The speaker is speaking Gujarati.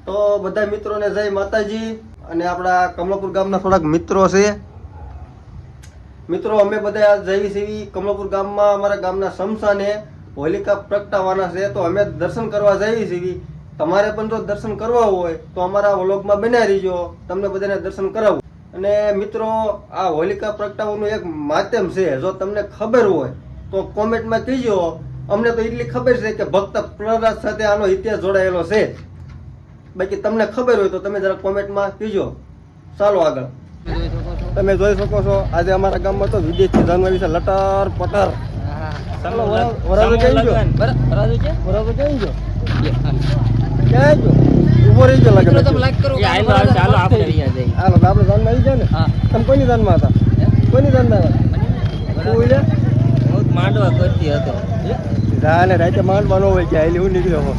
તો બધા મિત્રોને જય માતાજી. અને આપણા કમલાપુર ગામના થોડાક મિત્રો છે. મિત્રો અમે બધા જઈએ છીએ કમલાપુર ગામમાં, અમારા ગામના શમશાને હોલિકા પ્રગટાવવાના છે, તો અમે દર્શન કરવા જઈએ છીએ. તમારે પણ જો દર્શન કરવા હોય તો અમારા વ્લોગમાં બન્યા રહીજો, તમને બધાને દર્શન કરાવું. અને મિત્રો આ હોલિકા પ્રગટાવવાનું એક માધ્યમ છે, જો તમને ખબર હોય તો કોમેન્ટમાં કહેજો. અમને તો એટલી ખબર છે કે ભક્ત પ્રહલાદ સાથે આનો ઇતિહાસ જોડાયેલો છે, બાકી તમને ખબર હોય તો તમે જરા કોમેન્ટમાં કહેજો. ચાલો આગળ. તમે જોઈ શકો છો આજે અમારા ગામમાં તો વિદેશથી જાનવા વિશે લટર પટર. ચાલો વરાજો ક્યાં ગયો? વરાજો ક્યાં ગયો? ક્યાં ગયો? ઉભો રહી ગયો લાગે. હાલો આપણે જાનમાં આવી જાય ને. તમે કોઈની જાનમાં હતા? કોઈની જાનમાં હતા? માંડવા કરતી હતો. જાને રાતે માંડવાનો હોય કે આલી હું નીકળ્યો હો.